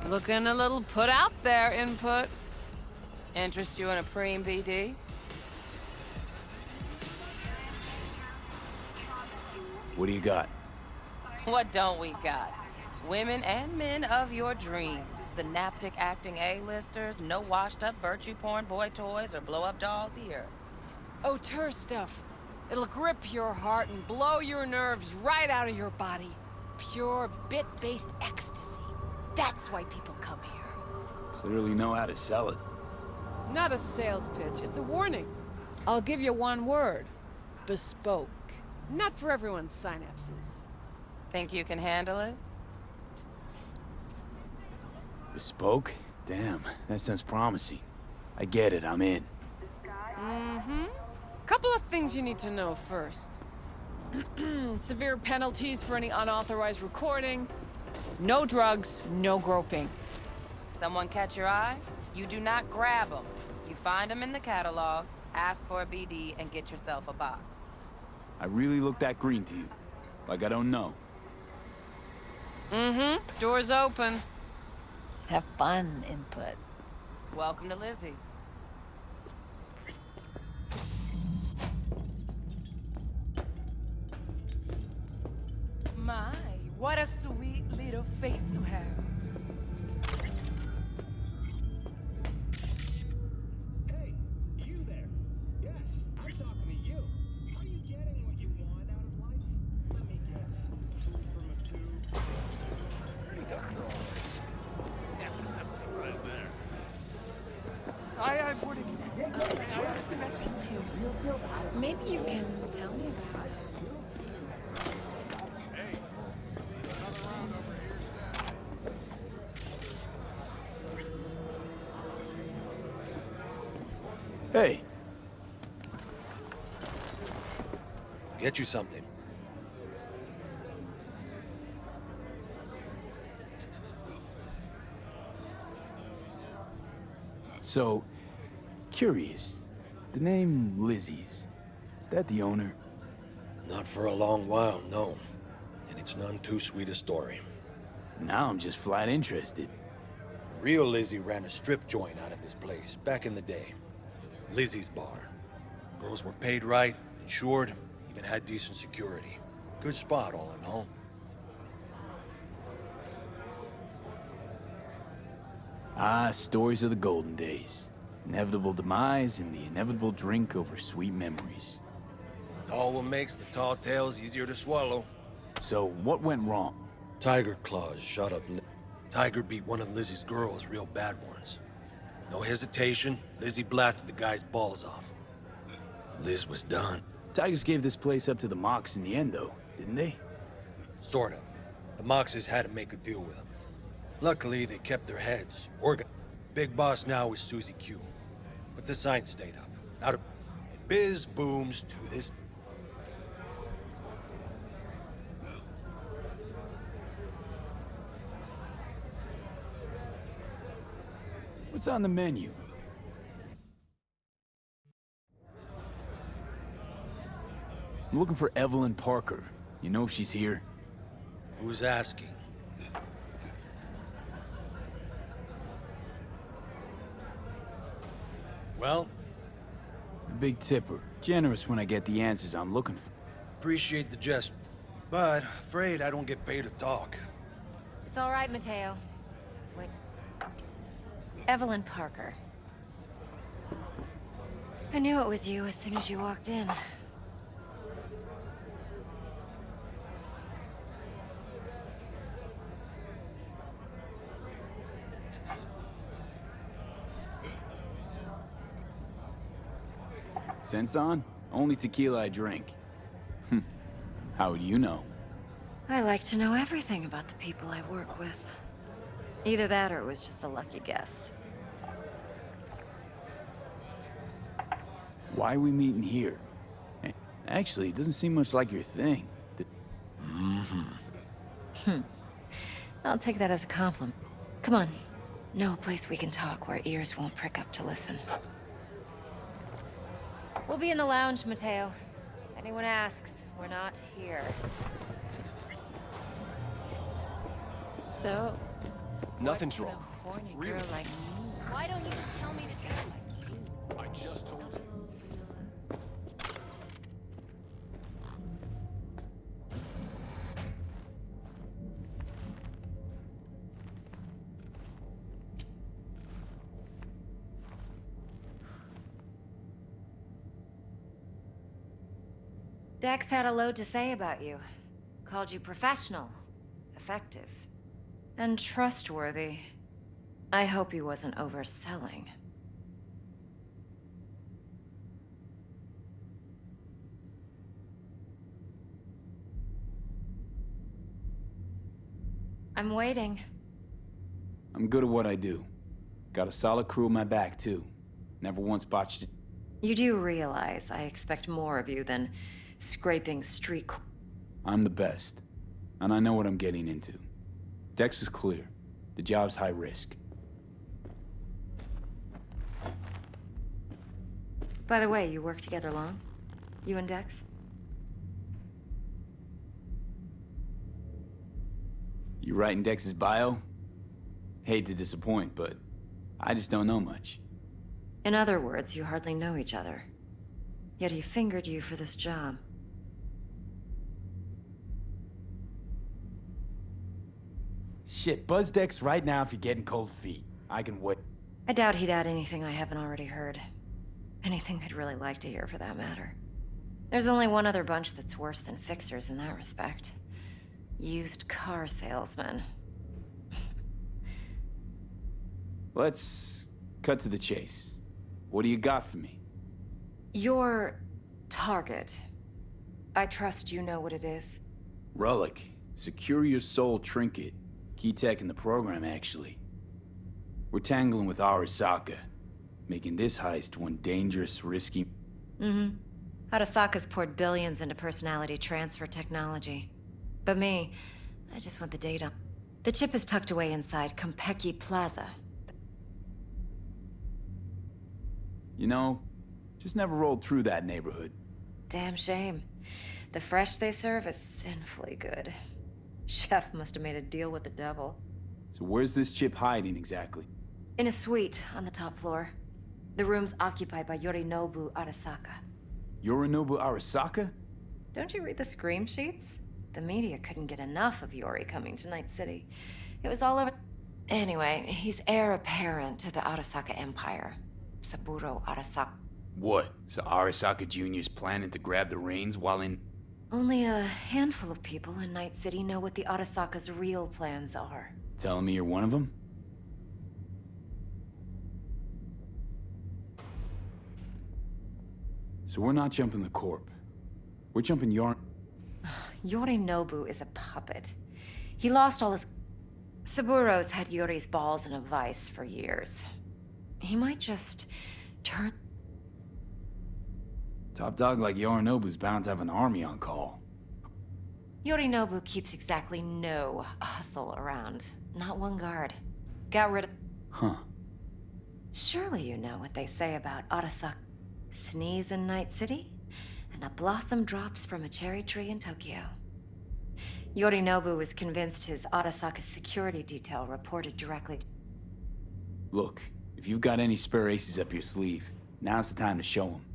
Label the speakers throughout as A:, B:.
A: Looking a little put out there, input.
B: Interest you in a preem BD?
C: What do you got?
B: What don't we got? Women and men of your dreams. Synaptic acting A-listers, no washed-up virtue porn boy toys or blow-up dolls here.
A: Auteur stuff. It'll grip your heart and blow your nerves right out of your body. Pure bit-based ecstasy. That's why people come here.
C: Clearly know how to sell it.
A: Not a sales pitch, it's a warning. I'll give you one word. Bespoke. Not for everyone's synapses.
B: Think you can handle it?
C: Bespoke? Damn, that sounds promising. I get it, I'm in.
A: Mm-hmm. Couple of things you need to know first. Severe penalties for any unauthorized recording. No drugs, no groping.
B: Someone catch your eye? You do not grab them. You find them in the catalog, ask for a BD, and get yourself a box.
C: I really look that green to you. Like I don't know.
A: Mm-hmm. Door's open.
D: Have fun, input.
B: Welcome to Lizzie's. My, what a sweet little face you have.
E: Hey, you there. Yes, I'm talking to you. Are you getting what you want out of life? Let me guess. Two from a two. Pretty tough draw. Yeah, I'm surprised there. I wouldn't.
D: Maybe you can tell me about it.
E: Hey, another round over here, Stan.
C: Hey,
F: Get you something.
C: so, curious. The name Lizzie's, is that the owner?
F: Not for a long while, no. And it's none too sweet a story.
C: Now I'm just flat interested.
F: Real Lizzie ran a strip joint out of this place back in the day. Lizzie's Bar. Girls were paid right, insured, even had decent security. Good spot, all in all.
C: Ah, stories of the golden days. Inevitable demise and the inevitable drink over sweet memories.
F: All what makes the tall tales easier to swallow.
C: So, what went wrong?
F: Tiger Claws shot up. Tiger beat one of Lizzie's girls real bad once. No hesitation, Lizzie blasted the guy's balls off. Liz was done.
C: Tigers gave this place up to the Mox in the end, though, didn't they?
F: Sort of. The Moxes had to make a deal with him. Luckily, they kept their heads. Big boss now is Susie Q. But the sign stayed up. Out of... And biz booms to this...
C: What's on the menu? I'm looking for Evelyn Parker. You know if she's here?
F: Who's asking? Well,
C: A big tipper. Generous when I get the answers I'm looking for.
F: appreciate the gesture. But afraid I don't get paid to talk.
G: It's all right, Mateo. Just wait. Evelyn Parker. I knew it was you as soon as you walked in.
C: Sense on? Only tequila I drink. How would you know?
G: I like to know everything about the people I work with. Either that or it was just a lucky guess.
C: Why are we meeting here? Actually, it doesn't seem much like your thing.
G: I'll take that as a compliment. Come on. No place we can talk where ears won't prick up to listen. We'll be in the lounge, Mateo. Anyone asks, we're not here.
D: So,
H: Nothing's
B: What can
H: wrong.
B: a horny
H: Really?
B: girl like me? Why don't you just tell me the truth?
H: I just told you.
G: Dex had a load to say about you. Called you professional, effective, and trustworthy. I hope he wasn't overselling. I'm waiting.
C: I'm good at what I do. Got a solid crew on my back, too. Never once botched it.
G: You do realize I expect more of you than scraping street.
C: I'm the best, and I know what I'm getting into. Dex was clear. The job's high risk.
G: By the way, you work together long? You and Dex?
C: You writing Dex's bio? Hate to disappoint, but I just don't know much.
G: In other words, you hardly know each other. Yet he fingered you for this job.
C: Shit, buzz Dex right now if you're getting cold feet. I can wait.
G: I doubt he'd add anything I haven't already heard. Anything I'd really like to hear, for that matter. There's only one other bunch that's worse than fixers in that respect. Used car salesmen.
C: Let's cut to the chase. What do you got for me?
G: Your target. I trust you know what it is.
C: Relic. Secure your soul trinket. Key tech in the program, actually. We're tangling with Arasaka, making this heist one dangerous, risky...
G: Mm-hmm. Arasaka's poured billions into personality transfer technology. But me, I just want the data. The chip is tucked away inside Konpeki Plaza.
C: You know, just never rolled through that neighborhood.
G: Damn shame. The fresh they serve is sinfully good. Chef must have made a deal with the devil.
C: So where's this chip hiding exactly?
G: In a suite on the top floor. The room's occupied by Yorinobu Arasaka.
C: Yorinobu Arasaka?
G: Don't you read the scream sheets? The media couldn't get enough of Yori coming to Night City. It was all over... Anyway, he's heir apparent to the Arasaka Empire. Saburo Arasaka.
C: What? So Arasaka Jr.'s planning to grab the reins while in...
G: Only a handful of people in Night City know what the Arasaka's real plans are.
C: Telling me you're one of them? So we're not jumping the corp. We're jumping
G: Yorinobu is a puppet. He lost all his... Saburo's had Yori's balls in a vice for years. He might just turn...
C: Top dog like Yorinobu's bound to have an army on call.
G: Yorinobu keeps exactly no hustle around. Not one guard. Got rid of...
C: Huh.
G: Surely you know what they say about Arasaka. Sneeze in Night City, and a blossom drops from a cherry tree in Tokyo. Yorinobu was convinced his Arasaka's security detail reported directly...
C: Look, if you've got any spare aces up your sleeve, now's the time to show them.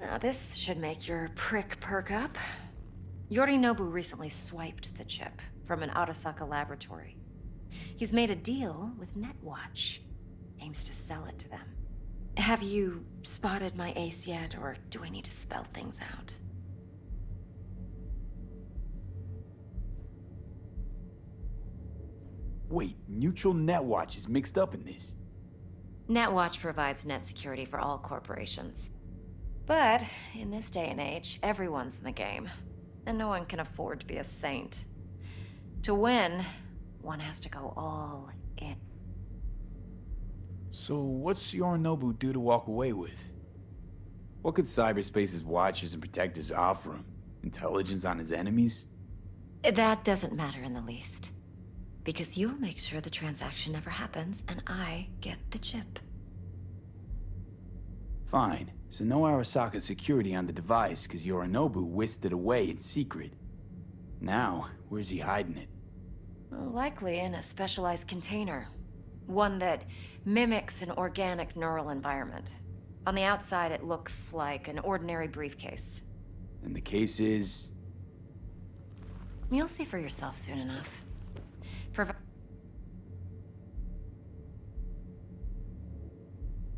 G: Now this should make your prick perk up. Yorinobu recently swiped the chip from an Arasaka laboratory. He's made a deal with Netwatch. Aims to sell it to them. Have you spotted my ace yet, or do I need to spell things out?
C: Wait, Neutral Netwatch is mixed up in this.
G: Netwatch provides net security for all corporations. But in this day and age, everyone's in the game, and no one can afford to be a saint. To win, one has to go all in.
C: So what's Yorinobu due to walk away with? What could cyberspace's watchers and protectors offer him? Intelligence on his enemies?
G: That doesn't matter in the least. Because you'll make sure the transaction never happens, and I get the chip.
C: Fine. So no Arasaka security on the device, because Yorinobu whisked it away in secret. Now, where's he hiding it?
G: Likely in a specialized container. One that mimics an organic neural environment. On the outside, it looks like an ordinary briefcase.
C: And the case is...
G: You'll see for yourself soon enough.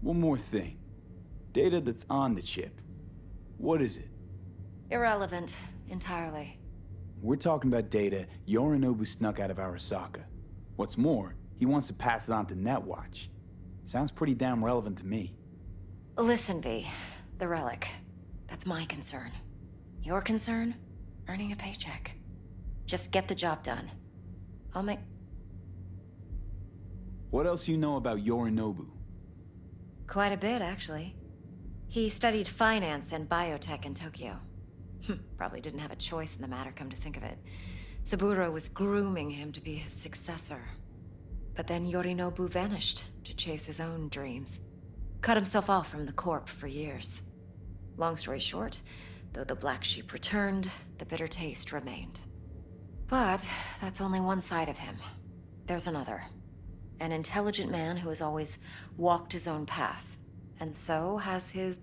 C: One more thing. Data that's on the chip. What is it?
G: Irrelevant, entirely.
C: We're talking about data Yorinobu snuck out of Arasaka. What's more, he wants to pass it on to Netwatch. Sounds pretty damn relevant to me.
G: Listen, V. The relic. That's my concern. Your concern? Earning a paycheck. Just get the job done. I'll make...
C: What else you know about Yorinobu?
G: Quite a bit, actually. He studied finance and biotech in Tokyo. Probably didn't have a choice in the matter, come to think of it. Saburo was grooming him to be his successor. But then Yorinobu vanished to chase his own dreams. Cut himself off from the Corp for years. Long story short, though the black sheep returned, the bitter taste remained. But that's only one side of him. There's another. An intelligent man who has always walked his own path, and so has his...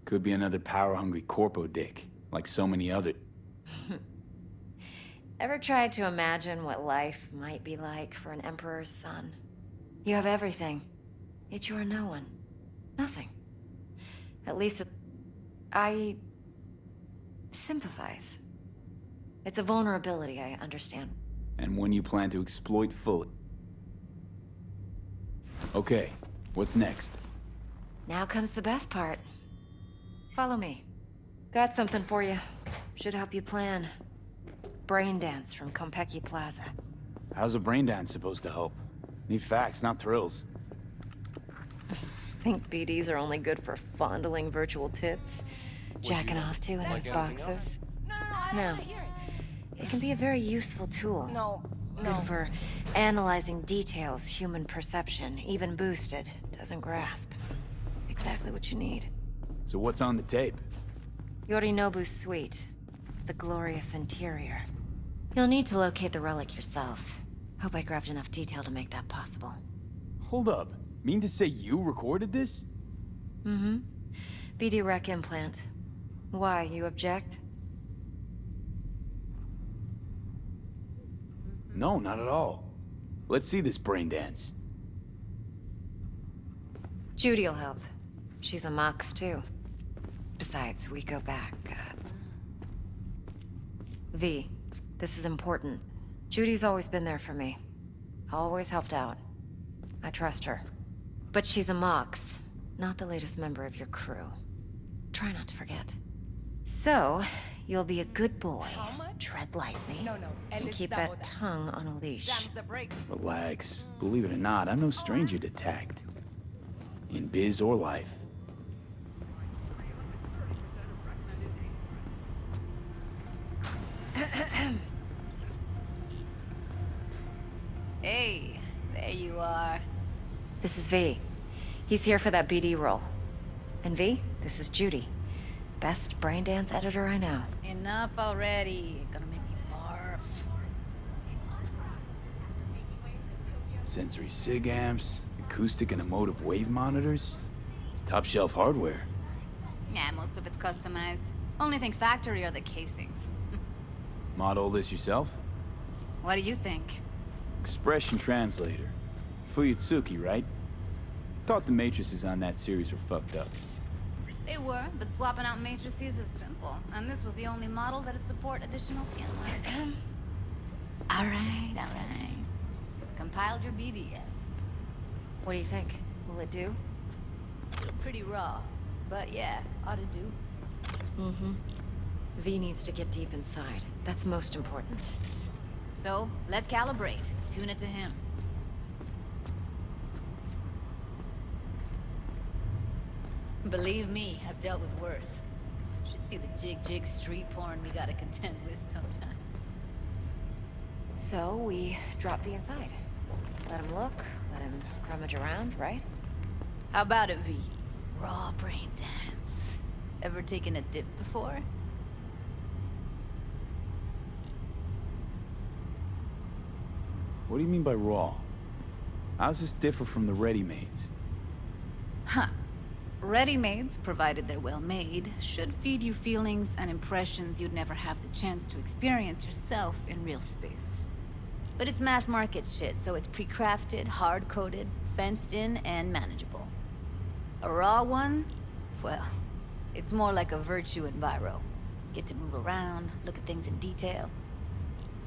C: Could be another power-hungry corpo dick, like so many other...
G: Ever tried to imagine what life might be like for an emperor's son? You have everything, yet you are no one. Nothing. At least I sympathize. It's a vulnerability, I understand.
C: And one you plan to exploit fully. Okay, what's next?
G: Now comes the best part. Follow me. Got something for you. Should help you plan. Brain dance from Konpeki Plaza.
C: How's a brain dance supposed to help? Need facts, not thrills.
G: Think BDs are only good for fondling virtual tits? Jacking off to in those boxes? No. It can be a very useful tool. Good for analyzing details human perception, even boosted, doesn't grasp. Exactly what you need.
C: So what's on the tape?
G: Yorinobu's suite. The glorious interior. You'll need to locate the relic yourself. Hope I grabbed enough detail to make that possible.
C: Hold up. Mean to say you recorded this?
G: Mm-hmm. BD rec implant. Why, you object?
C: No, not at all. Let's see this brain dance.
G: Judy'll help. She's a Mox, too. Besides, we go back, V, this is important. Judy's always been there for me. Always helped out. I trust her. But she's a Mox, not the latest member of your crew. Try not to forget. So, you'll be a good boy. Tread lightly. And keep that tongue on a leash.
C: Relax. Believe it or not, I'm no stranger to tact. In biz or life.
H: Hey, there you are.
G: This is V. He's here for that BD role. And V, this is Judy. Best brain dance editor I know.
H: Enough already. Gonna make me barf.
C: Sensory sig amps, acoustic and emotive wave monitors. It's top shelf hardware.
H: Yeah, most of it's customized. Only thing factory are the casings.
C: Model this yourself?
H: What do you think?
C: Expression translator. Fuyutsuki, right? Thought the matrices on that series were fucked up.
H: They were, but swapping out matrices is simple. And this was the only model that'd support additional scan lines. Alright. Compiled your BDF.
G: What do you think? Will it do?
H: Still pretty raw. But yeah, ought to do.
G: Mm-hmm. V needs to get deep inside. That's most important.
H: So, let's calibrate. Tune it to him. Believe me, I've dealt with worse. Should see the jig street porn we gotta contend with sometimes.
G: So, we drop V inside. Let him look, let him rummage around, right?
H: How about it, V? Raw brain dance. Ever taken a dip before?
C: What do you mean by raw? How's this differ from the ready-mades?
H: Huh. Ready-mades, provided they're well made, should feed you feelings and impressions you'd never have the chance to experience yourself in real space. But it's mass market shit, so it's pre-crafted, hard-coded, fenced in, and manageable. A raw one? Well, it's more like a virtue enviro. Get to move around, look at things in detail.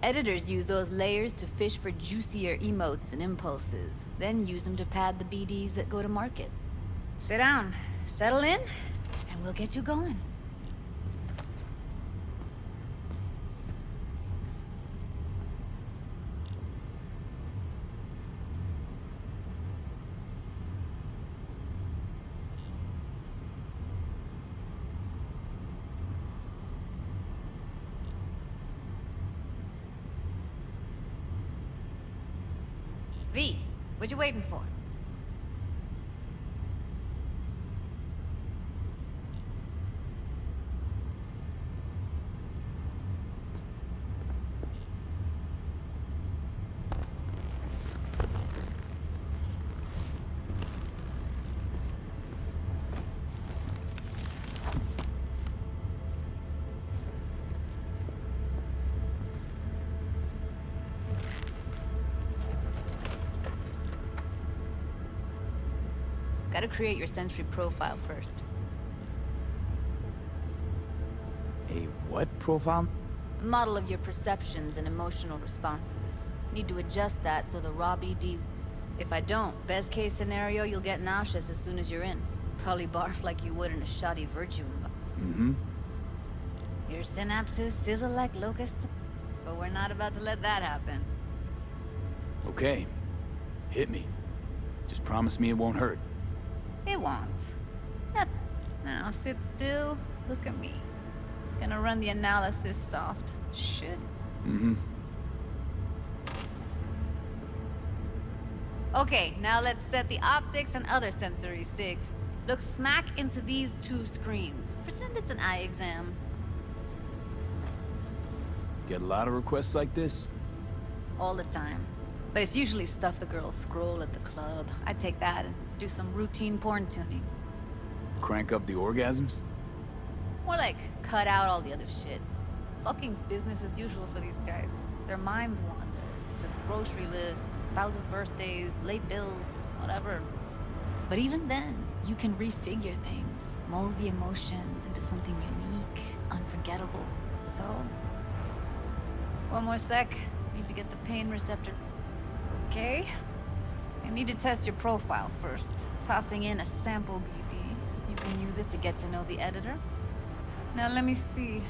H: Editors use those layers to fish for juicier emotes and impulses, then use them to pad the BDs that go to market. Sit down, settle in, and we'll get you going. V, what you waiting for? Gotta create your sensory profile first.
C: A what profile?
H: A model of your perceptions and emotional responses. Need to adjust that so the raw BD... If I don't, best case scenario, you'll get nauseous as soon as you're in. Probably barf like you would in a shoddy virtue environment. Your synapses sizzle like locusts, but we're not about to let that happen.
C: Okay. Hit me. Just promise me it won't hurt.
H: It won't. Now sit still, look at me. Gonna run the analysis soft. Should. Okay, now let's set the optics and other sensory sigs. Look smack into these two screens. Pretend it's an eye exam.
C: Get a lot of requests like this?
H: All the time. But it's usually stuff the girls scroll at the club. I take that and do some routine porn tuning.
C: Crank up the orgasms?
H: More like, cut out all the other shit. Fucking's business as usual for these guys. Their minds wander to grocery lists, spouses' birthdays, late bills, whatever. But even then, you can refigure things, mold the emotions into something unique, unforgettable. So... One more sec. Need to get the pain receptor... Okay. I need to test your profile first. Tossing in a sample BD. You can use it to get to know the editor. Now let me see.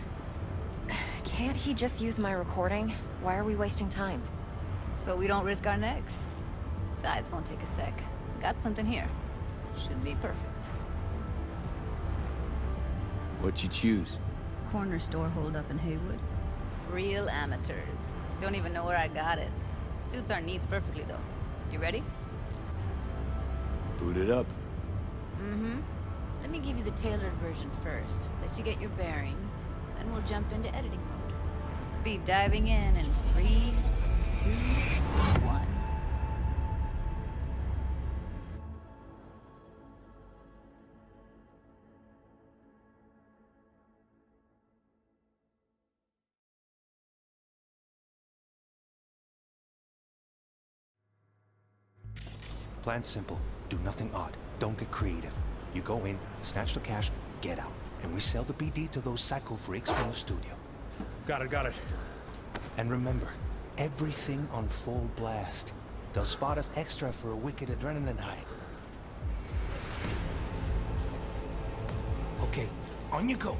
G: Can't he just use my recording? Why are we wasting time?
H: So we don't risk our necks. Besides, won't take a sec. Got something here. Should be perfect.
C: What'd you choose?
H: Corner store holdup in Haywood. Real amateurs. Don't even know where I got it. Suits our needs perfectly, though. You ready?
C: Boot it up.
H: Let me give you the tailored version first. Let you get your bearings. Then we'll jump into editing mode. Be diving in 3, 2, 1.
I: Plan's simple. Do nothing odd. Don't get creative. You go in, snatch the cash, get out. And we sell the BD to those psycho freaks from the studio.
F: Got it.
I: And remember, everything on full blast. They'll spot us extra for a wicked adrenaline high.
C: Okay, on you go.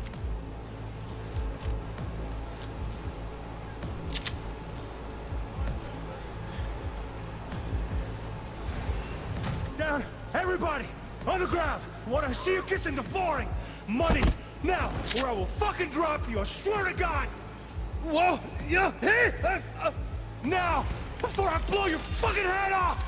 F: Down! Everybody! On the ground! I want to see you kissing the flooring! Money! Now! Or I will fucking drop you! I swear to God! Whoa! Yeah! Hey! Now! Before I blow your fucking head off!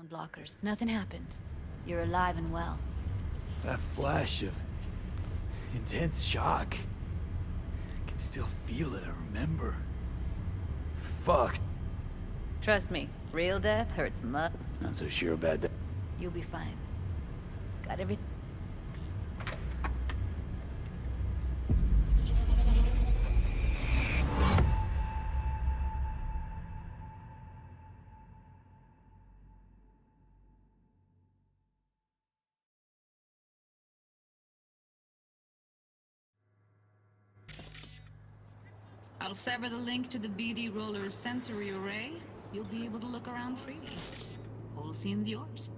H: On blockers. Nothing happened. You're alive and well.
C: That flash of intense shock. I can still feel it, I remember. Fuck.
H: Trust me, real death hurts much.
C: Not so sure about that.
H: You'll be fine. Got everything. I'll sever the link to the BD Roller's sensory array. You'll be able to look around freely. Whole scene's yours.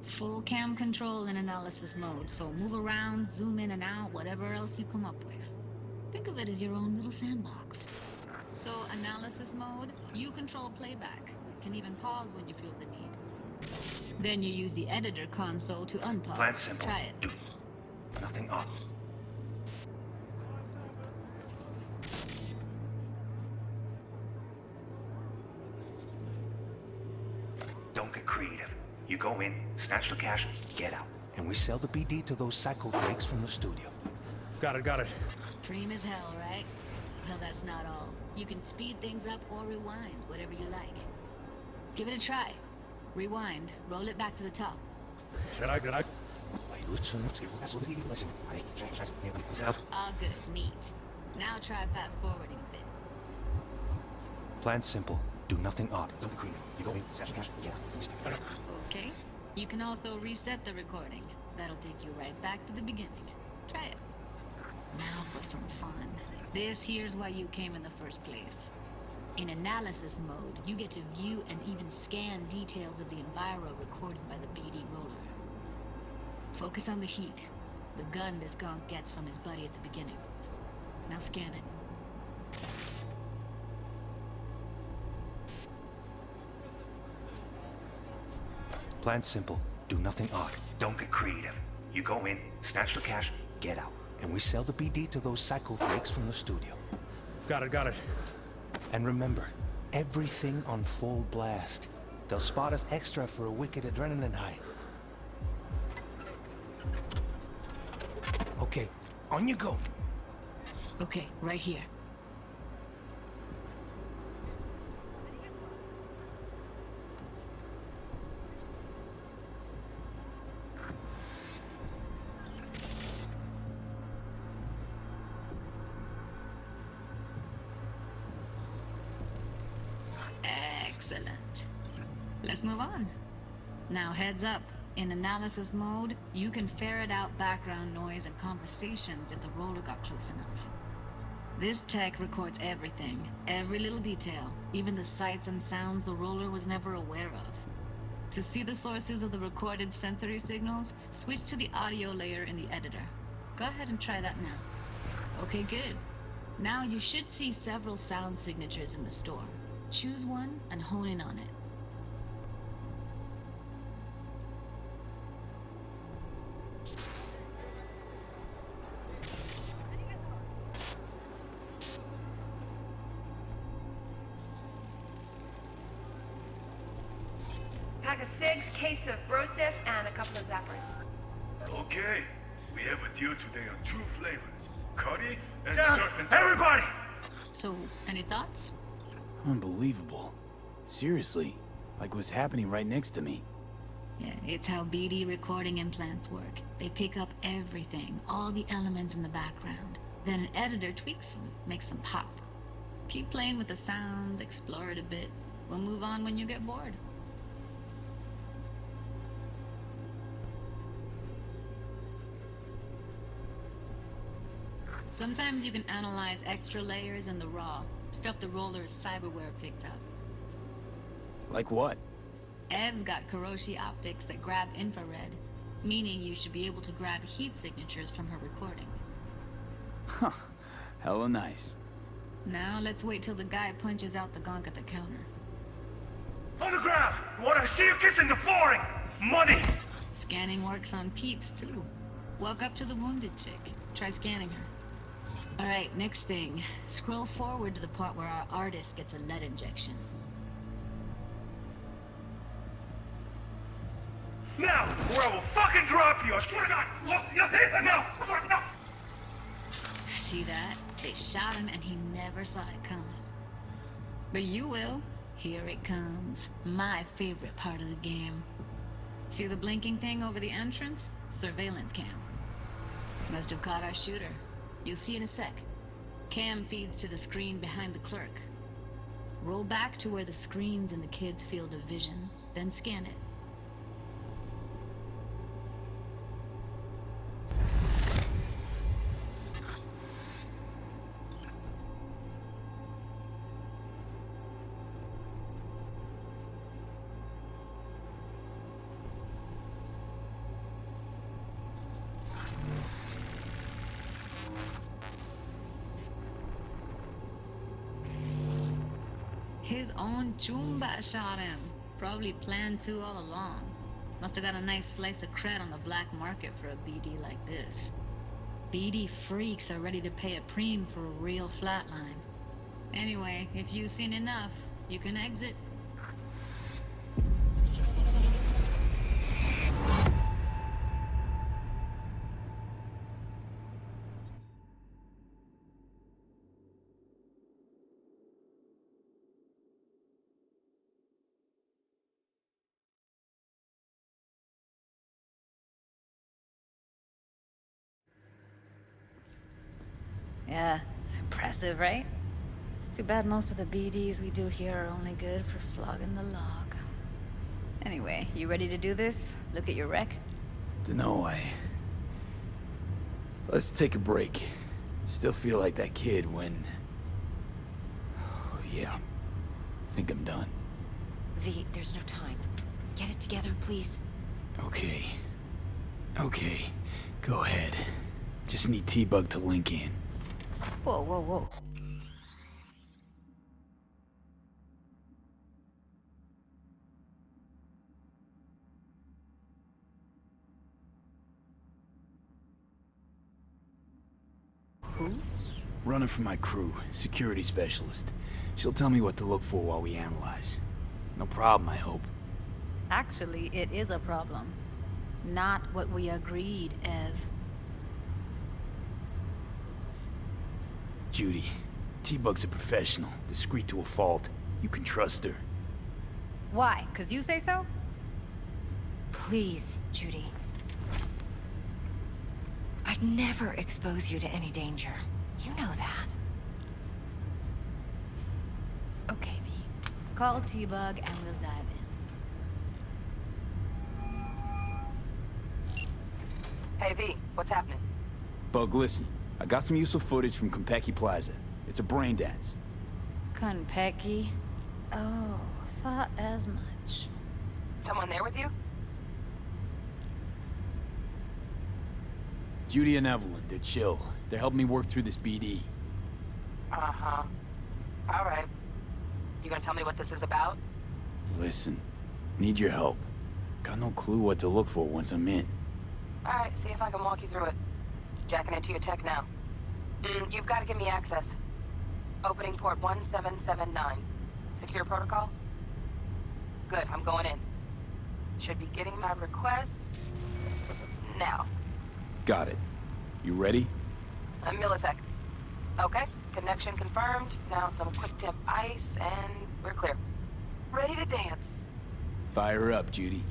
H: Full cam control in analysis mode, so move around, zoom in and out, whatever else you come up with. Think of it as your own little sandbox. So, analysis mode, you control playback. Can even pause when you feel the need. Then you use the editor console to unpause.
I: Plan simple.
H: Try it.
I: Do nothing odd. Don't get creative. You go in, snatch the cash, get out. And we sell the BD to those psycho freaks from the studio.
F: Got it.
H: Dream as hell, right? Well, that's not all. You can speed things up or rewind, whatever you like. Give it a try. Rewind, roll it back to the top.
F: Can I?
H: All good, neat. Now try fast forwarding a bit.
I: Plan simple. Do nothing odd. Don't be creative. You go in, snatch the cash, get out.
H: Okay. You can also reset the recording. That'll take you right back to the beginning. Try it. Now for some fun. This here's why you came in the first place. In analysis mode, you get to view and even scan details of the enviro recorded by the BD roller. Focus on the heat, the gun this gonk gets from his buddy at the beginning. Now scan it.
I: Plan simple. Do nothing odd. Don't get creative. You go in, snatch the cash, get out. And we sell the BD to those psycho freaks from the studio.
F: Got it.
I: And remember, everything on full blast. They'll spot us extra for a wicked adrenaline high.
C: Okay, on you go.
H: Okay, right here. Excellent. Let's move on. Now heads up. In analysis mode, you can ferret out background noise and conversations if the roller got close enough. This tech records everything, every little detail, even the sights and sounds the roller was never aware of. To see the sources of the recorded sensory signals, switch to the audio layer in the editor. Go ahead and try that now. Okay, good. Now you should see several sound signatures in the store. Choose one and hone in on it.
J: Pack of cigs, case of Brosif, and a couple of zappers.
K: Okay, we have a deal today on 2 flavors. Cuddy and
F: Yeah,
K: surf and
F: everybody!
H: So, any thoughts?
C: Unbelievable. Seriously, like what's happening right next to me.
H: Yeah, it's how BD recording implants work. They pick up everything, all the elements in the background. Then an editor tweaks them, makes them pop. Keep playing with the sound, explore it a bit. We'll move on when you get bored. Sometimes you can analyze extra layers in the raw, stuff the roller's cyberware picked up.
C: Like what?
H: Ev's got Kiroshi optics that grab infrared, meaning you should be able to grab heat signatures from her recording.
C: Huh. Hella nice.
H: Now let's wait till the guy punches out the gonk at the counter.
K: On the ground! What I see you kissing the flooring! Money!
H: Scanning works on peeps, too. Walk up to the wounded chick. Try scanning her. Alright, next thing. Scroll forward to the part where our artist gets a lead injection.
K: Now, or I will fucking drop you! I swear to God! Look, no! No!
H: See that? They shot him and he never saw it coming. But you will. Here it comes. My favorite part of the game. See the blinking thing over the entrance? Surveillance cam. Must have caught our shooter. You'll see in a sec. Cam feeds to the screen behind the clerk. Roll back to where the screen's in the kid's field of vision, then scan it. His own Chumba shot him. Probably planned to all along. Must have got a nice slice of cred on the black market for a BD like this. BD freaks are ready to pay a preem for a real flatline. Anyway, if you've seen enough, you can exit. Yeah, it's impressive, right? It's too bad most of the BDs we do here are only good for flogging the log. Anyway, you ready to do this? Look at your wreck?
C: Dunno, Let's take a break. Still feel like that kid when... Oh, yeah. Think I'm done.
G: V, there's no time. Get it together, please.
C: Okay. Okay. Go ahead. Just need T-Bug to link in.
H: Whoa, whoa, whoa.
C: Who? Running for my crew, security specialist. She'll tell me what to look for while we analyze. No problem, I hope.
H: Actually, it is a problem. Not what we agreed, Ev.
C: Judy, T-Bug's a professional, discreet to a fault. You can trust her.
H: Why? 'Cause you say so?
G: Please, Judy. I'd never expose you to any danger. You know that.
H: Okay, V. Call T-Bug and we'll dive in.
B: Hey, V, what's happening?
C: Bug, listen. I got some useful footage from Konpeki Plaza. It's a brain dance.
H: Konpeki? Oh, thought as much.
B: Someone there with you?
C: Judy and Evelyn, they're chill. They're helping me work through this BD.
B: Uh-huh. All right. You gonna tell me what this is about?
C: Listen, need your help. Got no clue what to look for once I'm in.
B: All right, see if I can walk you through it. Jacking into your tech now. You've got to give me access. Opening port 1779. Secure protocol? Good, I'm going in. Should be getting my request now.
C: Got it. You ready?
B: A millisec. Okay, connection confirmed. Now some quick temp ice, and we're clear. Ready to dance.
C: Fire her up, Judy.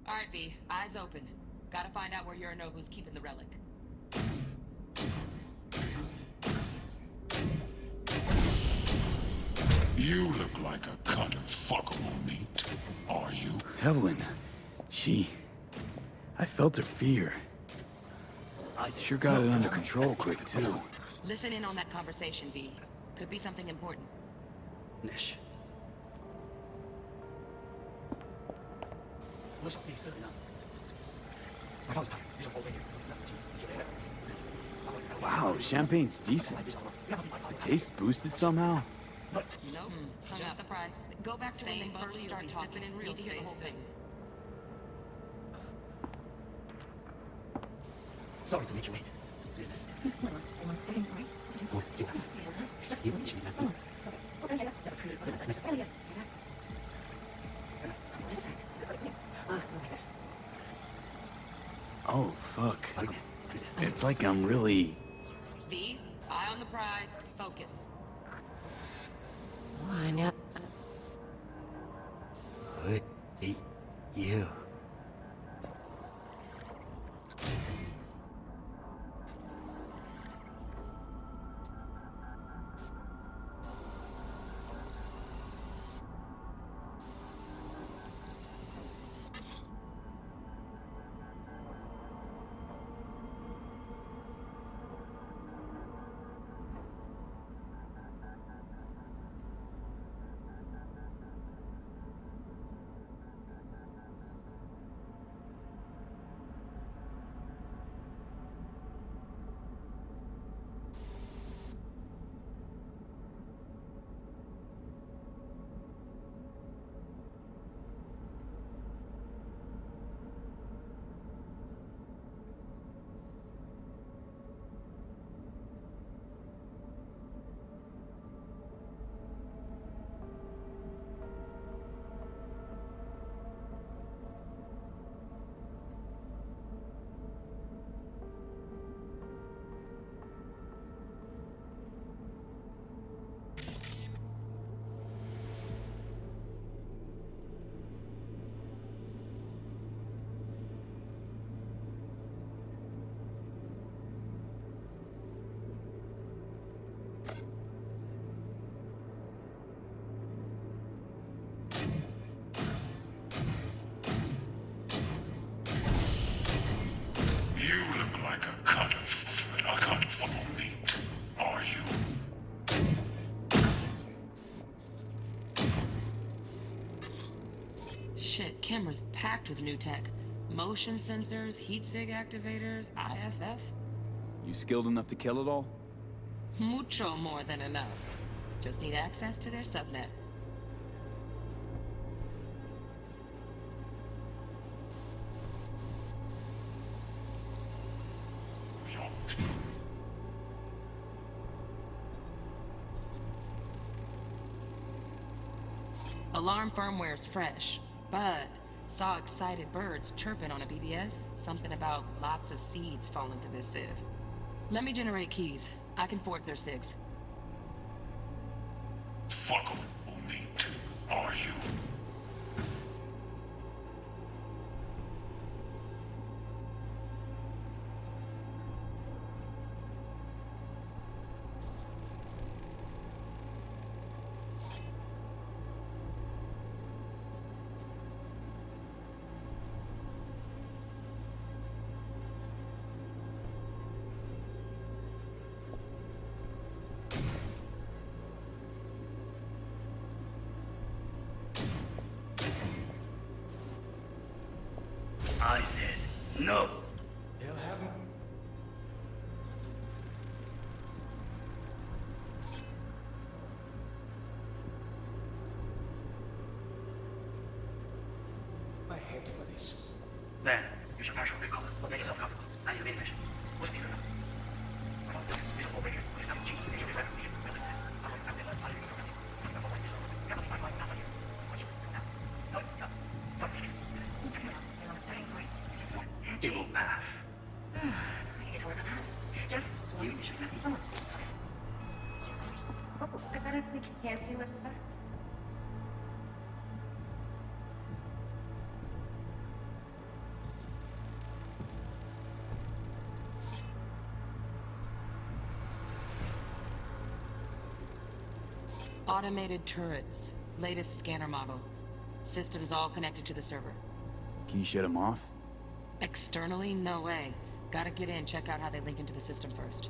B: All right, V. Eyes open. Gotta find out where Yorinobu's keeping the relic.
L: You look like a cut of fuckable meat. Are you?
C: Evelyn, I felt her fear. Sure got it under control quick, too.
B: Listen in on that conversation, V. Could be something important.
M: Nish.
C: Wow, champagne's decent. The taste boosted somehow?
B: Nope, just the price. Go back to when they first start talking in real space.
M: Sorry to make you wait. Business.
C: Oh, fuck. It's like I'm really...
B: V, eye on the prize, focus.
M: Hey, you.
L: You look like a cut of funnel meat. Are you?
B: Shit, camera's packed with new tech. Motion sensors, heat sig activators, IFF.
C: You skilled enough to kill it all?
B: Mucho more than enough. Just need access to their subnet. Alarm firmware's fresh, but saw excited birds chirping on a BBS. Something about lots of seeds falling to this sieve. Let me generate keys. I can forge their SIGs.
L: Fuckable meat. Are you?
K: I said no.
I: They'll have him. My head for this.
K: Then, you should partially recover. Make yourself comfortable. I need to be efficient. What's the difference? It will pass.
J: Just one. Oh, I thought we can't do it left.
B: Automated turrets. Latest scanner model. Systems all connected to the server.
C: Can you shut them off?
B: Externally, no way. Gotta get in, check out how they link into the system first.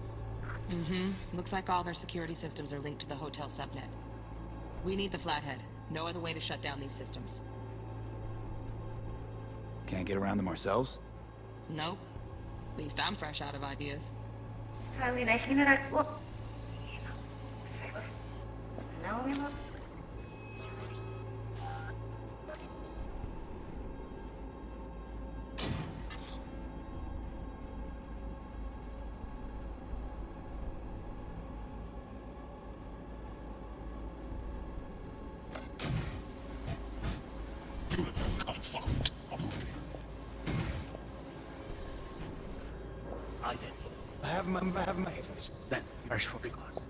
B: Looks like all their security systems are linked to the hotel subnet. We need the flathead. No other way to shut down these systems.
C: Can't get around them ourselves?
B: Nope. At least I'm fresh out of ideas.
M: I said, I have my headphones. Then, march for the cause.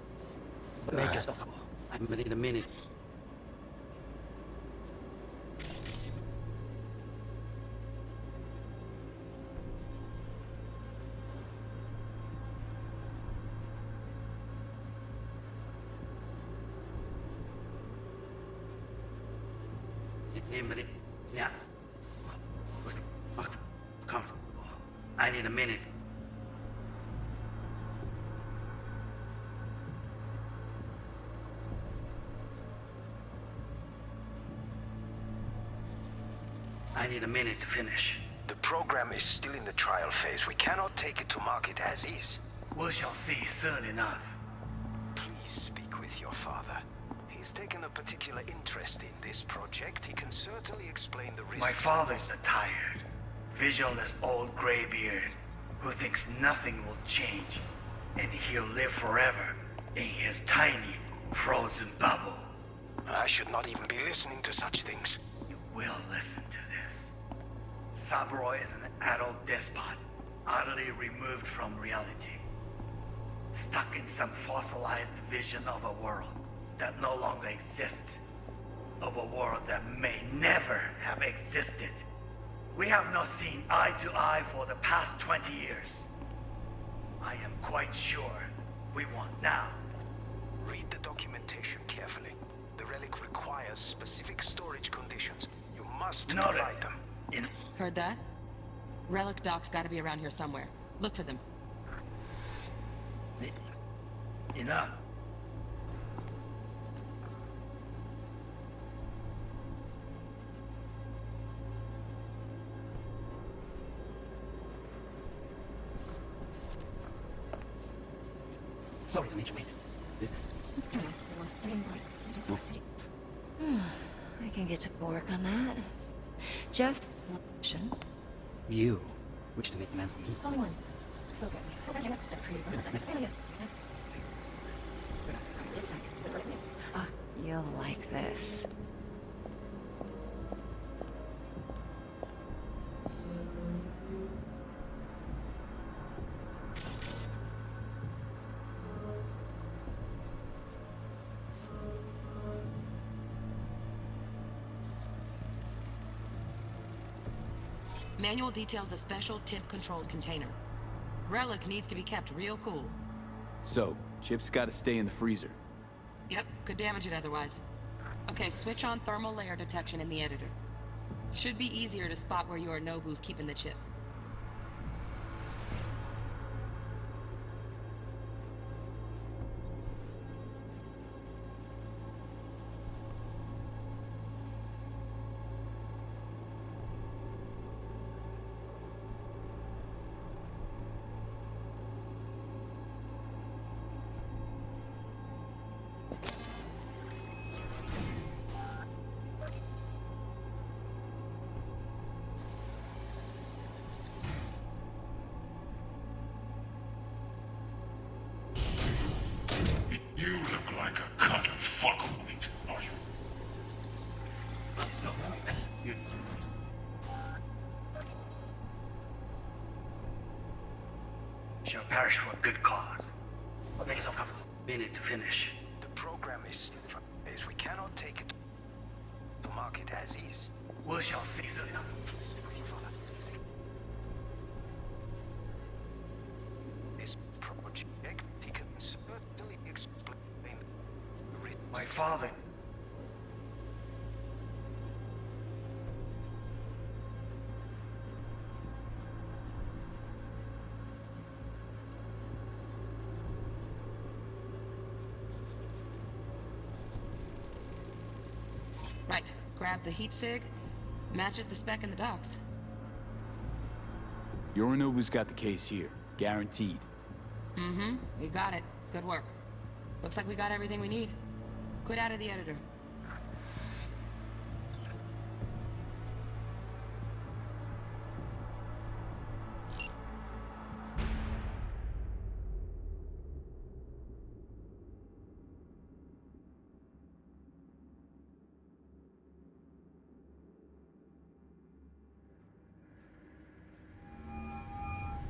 M: Make yourself up. I'm in a minute. Yeah. Comfortable. I need a minute. I need a minute to finish.
I: The program is still in the trial phase. We cannot take it to market as is.
M: We shall see soon enough.
I: Please speak with your father. He's taken a particular interest in this project. He can certainly explain the risks.
M: My father's a tired, visionless old graybeard who thinks nothing will change, and he'll live forever in his tiny, frozen bubble.
I: I should not even be listening to such things.
M: You will listen to this. Saburo is an adult despot, utterly removed from reality. Stuck in some fossilized vision of a world that no longer exists. Of a world that may never have existed. We have not seen eye to eye for the past 20 years. I am quite sure we want now.
I: Read the documentation carefully. The relic requires specific storage conditions. You must provide them.
B: Heard that? Relic docs gotta be around here somewhere. Look for them.
M: Enough. Sorry to make you wait. Business.
G: I can get to work on that. Just one option.
M: You wish to make demands on me?
G: Only one. Ah, you'll like this.
B: Manual details a special temp-controlled container. Relic needs to be kept real cool.
C: So, Chip's gotta stay in the freezer.
B: Yep, could damage it otherwise. Okay, switch on thermal layer detection in the editor. Should be easier to spot where Yorinobu's keeping the chip.
L: You look like a cup of fuckweed, are you?
M: Shall perish for a good cause. Make yourself comfortable. Minute to finish.
I: The program is still in phase. We cannot take it to market as is.
M: We shall see soon enough.
I: With your father. This project, he can certainly explain the risks.
M: My father.
B: Right, grab the heat sig. Matches the spec in the docs.
C: Yorinobu's got the case here. Guaranteed.
B: Mm-hmm, we got it. Good work. Looks like we got everything we need. Quit out of the editor.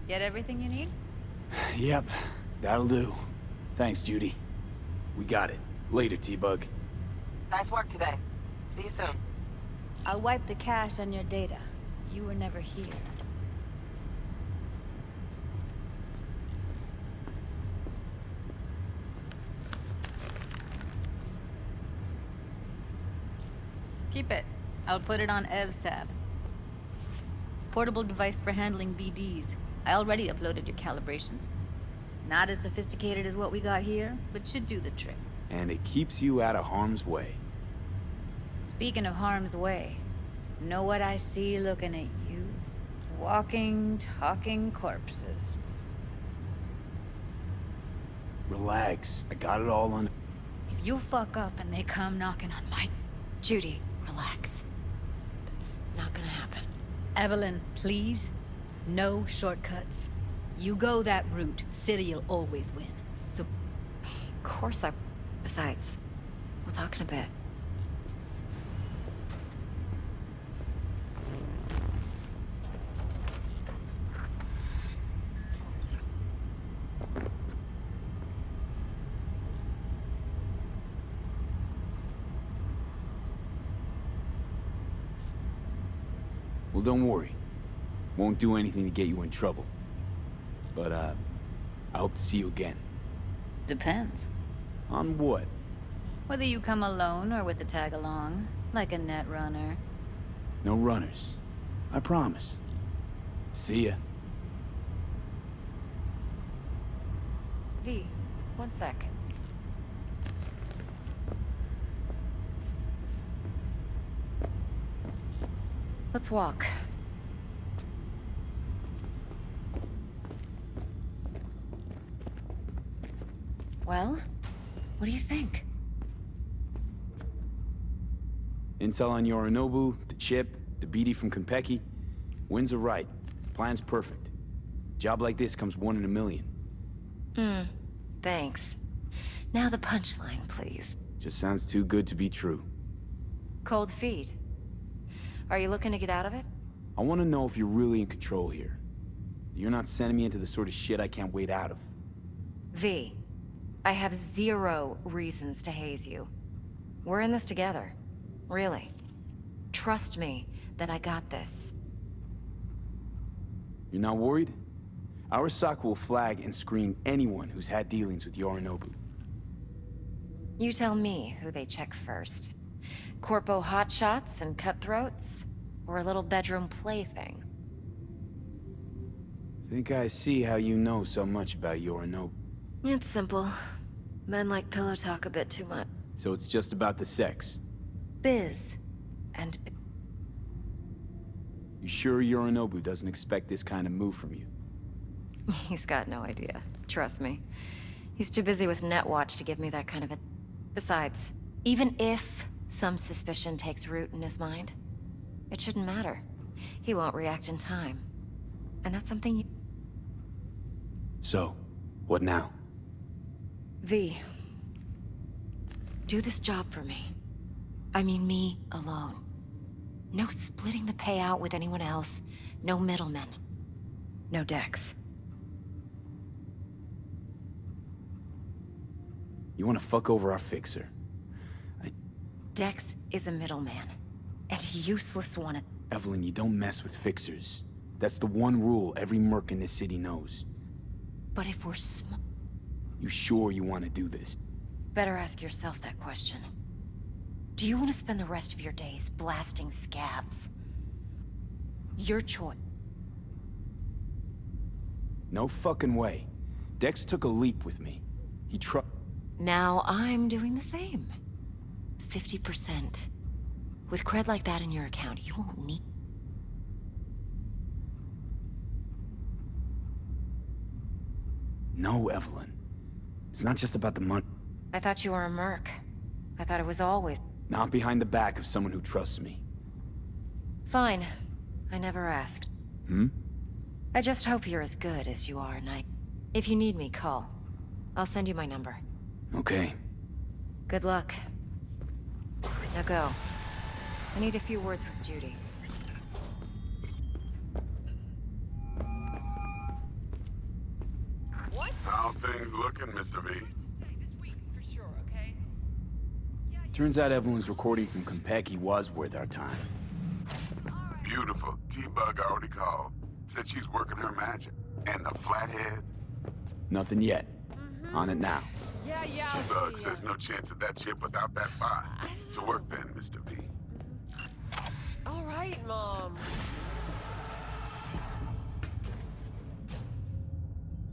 H: Get everything you need?
C: Yep, that'll do. Thanks, Judy. We got it. Later, T-Bug.
B: Nice work today. See you soon.
H: I'll wipe the cache on your data. You were never here. Keep it. I'll put it on Ev's tab. Portable device for handling BDs. I already uploaded your calibrations. Not as sophisticated as what we got here, but should do the trick.
C: And it keeps you out of harm's way.
H: Speaking of harm's way, know what I see looking at you? Walking, talking corpses.
C: Relax. I got it all under...
H: If you fuck up and they come knocking on my...
G: Judy, relax. That's not gonna happen.
H: Evelyn, please. No shortcuts. You go that route, City'll always win. So...
G: Of course I... Besides, we'll talk in a bit.
C: Well, don't worry. Won't do anything to get you in trouble. But, I hope to see you again.
H: Depends.
C: On what?
H: Whether you come alone or with a tag along, like a net runner.
C: No runners. I promise. See ya.
G: V, one sec. Let's walk. Well, what do you think?
C: Intel on Yorinobu, the chip, the BD from Konpeki. Winds are right. Plan's perfect. Job like this comes 1 in a million.
G: Thanks. Now the punchline, please.
C: Just sounds too good to be true.
G: Cold feet. Are you looking to get out of it?
C: I want to know if you're really in control here. You're not sending me into the sort of shit I can't wait out of.
G: V, I have 0 reasons to haze you. We're in this together. Really. Trust me that I got this.
C: You're not worried? Arasaka will flag and screen anyone who's had dealings with Yorinobu.
G: You tell me who they check first. Corpo hotshots and cutthroats? Or a little bedroom plaything?
C: Think I see how you know so much about Yorinobu.
G: It's simple. Men like pillow talk a bit too much.
C: So it's just about the sex.
G: Biz. And
C: You sure Yorinobu doesn't expect this kind of move from you?
G: he's got no idea. Trust me. He's too busy with Netwatch to give me that kind of a... Besides, even if some suspicion takes root in his mind, it shouldn't matter. He won't react in time. And that's something you...
C: So, what now?
G: V. Do this job for me. I mean me alone. No splitting the payout with anyone else. No middlemen. No Dex.
C: You want to fuck over our fixer?
G: Dex is a middleman. And a useless one.
C: Evelyn, you don't mess with fixers. That's the one rule every merc in this city knows.
G: But if we're
C: You sure you want to do this?
G: Better ask yourself that question. Do you want to spend the rest of your days blasting scabs? Your choice.
C: No fucking way. Dex took a leap with me. He
G: Now I'm doing the same. 50%. With cred like that in your account, you won't need...
C: No, Evelyn. It's not just about the money.
G: I thought you were a merc. I thought it was always...
C: Not behind the back of someone who trusts me.
G: Fine. I never asked.
C: Hmm?
G: I just hope you're as good as you are, Knight. If you need me, call. I'll send you my number.
C: Okay.
G: Good luck. Now go. I need a few words with Judy.
A: What?
N: How things looking, Mr. V?
A: This week, for sure, okay?
C: Turns out Evelyn's recording from Konpeki was worth our time.
N: Beautiful. T-Bug already called. Said she's working her magic. And the flathead?
C: Nothing yet. On it now.
A: Yeah, I'll
N: T-Bug
A: see
N: says no chance of that chip without that buy. To work then, Mr. V.
A: All right, Mom.